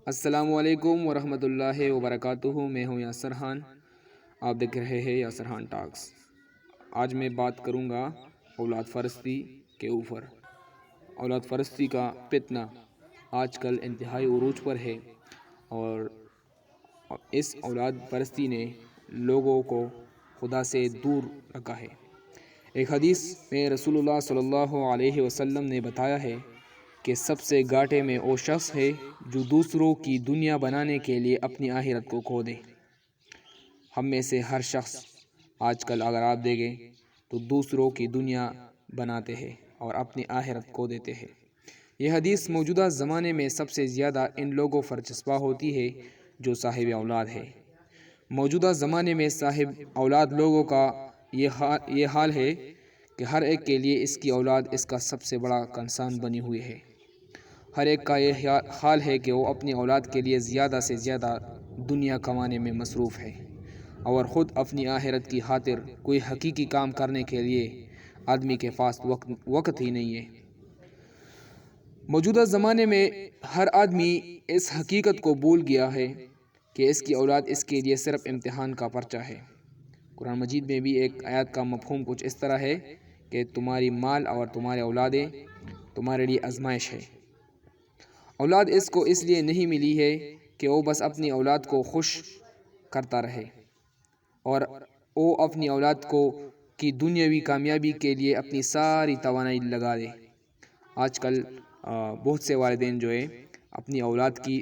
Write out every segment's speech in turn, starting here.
السلام علیکم ورحمۃ اللہ وبرکاتہ۔ میں ہوں یاسر خان، آپ دیکھ رہے ہیں یاسر خان ٹاکس۔ آج میں بات کروں گا اولاد پرستی کے اوپر۔ اولاد پرستی کا فتنہ آج کل انتہائی عروج پر ہے، اور اس اولاد پرستی نے لوگوں کو خدا سے دور رکھا ہے۔ ایک حدیث میں رسول اللہ صلی اللہ علیہ وسلم نے بتایا ہے کہ سب سے گھاٹے میں وہ شخص ہے جو دوسروں کی دنیا بنانے کے لیے اپنی آخرت کو کھو دے۔ ہم میں سے ہر شخص آج کل اگر آپ دیکھیں تو دوسروں کی دنیا بناتے ہیں اور اپنی آخرت کھو دیتے ہیں۔ یہ حدیث موجودہ زمانے میں سب سے زیادہ ان لوگوں پر چسپاں ہوتی ہے جو صاحب اولاد ہے۔ موجودہ زمانے میں صاحب اولاد لوگوں کا یہ حال ہے کہ ہر ایک کے لیے اس کی اولاد اس کا سب سے بڑا کنسان بنی ہوئی ہے۔ ہر ایک کا یہ حال ہے کہ وہ اپنی اولاد کے لیے زیادہ سے زیادہ دنیا کمانے میں مصروف ہے، اور خود اپنی آخرت کی خاطر کوئی حقیقی کام کرنے کے لیے آدمی کے پاس وقت ہی نہیں ہے۔ موجودہ زمانے میں ہر آدمی اس حقیقت کو بھول گیا ہے کہ اس کی اولاد اس کے لیے صرف امتحان کا پرچہ ہے۔ قرآن مجید میں بھی ایک آیت کا مفہوم کچھ اس طرح ہے کہ تمہاری مال اور تمہارے اولادیں تمہارے لیے آزمائش ہے۔ اولاد اس کو اس لیے نہیں ملی ہے کہ وہ بس اپنی اولاد کو خوش کرتا رہے اور وہ اپنی اولاد کی دنیاوی کامیابی کے لیے اپنی ساری توانائی لگا دے۔ آج کل بہت سے والدین جو ہے اپنی اولاد کی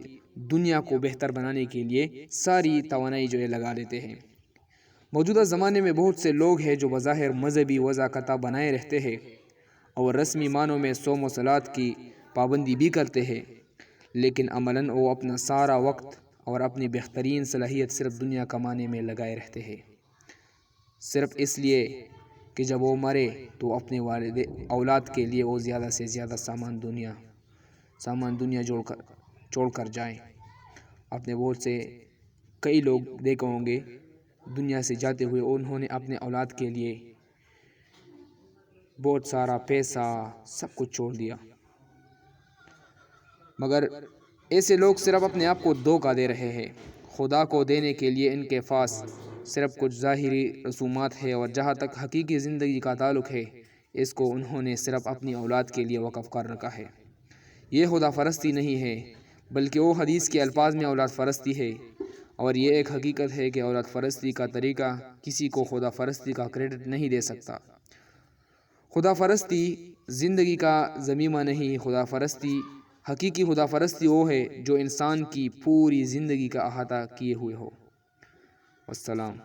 دنیا کو بہتر بنانے کے لیے ساری توانائی جو ہے لگا دیتے ہیں۔ موجودہ زمانے میں بہت سے لوگ ہیں جو بظاہر مذہبی وضاقتہ بنائے رہتے ہیں اور رسمی معنوں میں صوم و صلات کی پابندی بھی کرتے ہیں، لیکن عملاً وہ اپنا سارا وقت اور اپنی بہترین صلاحیت صرف دنیا کمانے میں لگائے رہتے ہیں، صرف اس لیے کہ جب وہ مرے تو اپنے اولاد کے لیے وہ زیادہ سے زیادہ سامان دنیا چھوڑ کر جائیں۔ آپ نے بہت سے کئی لوگ دیکھے ہوں گے دنیا سے جاتے ہوئے انہوں نے اپنے اولاد کے لیے بہت سارا پیسہ سب کچھ چھوڑ دیا، مگر ایسے لوگ صرف اپنے آپ کو دھوکہ دے رہے ہیں۔ خدا کو دینے کے لیے ان کے پاس صرف کچھ ظاہری رسومات ہے، اور جہاں تک حقیقی زندگی کا تعلق ہے اس کو انہوں نے صرف اپنی اولاد کے لیے وقف کر رکھا ہے۔ یہ خدا پرستی نہیں ہے، بلکہ وہ حدیث کے الفاظ میں اولاد پرستی ہے، اور یہ ایک حقیقت ہے کہ اولاد پرستی کا طریقہ کسی کو خدا پرستی کا کریڈٹ نہیں دے سکتا۔ خدا پرستی زندگی کا ضمیمہ نہیں، حقیقی خدا پرستی وہ ہے جو انسان کی پوری زندگی کا احاطہ کیے ہوئے ہو۔ والسلام۔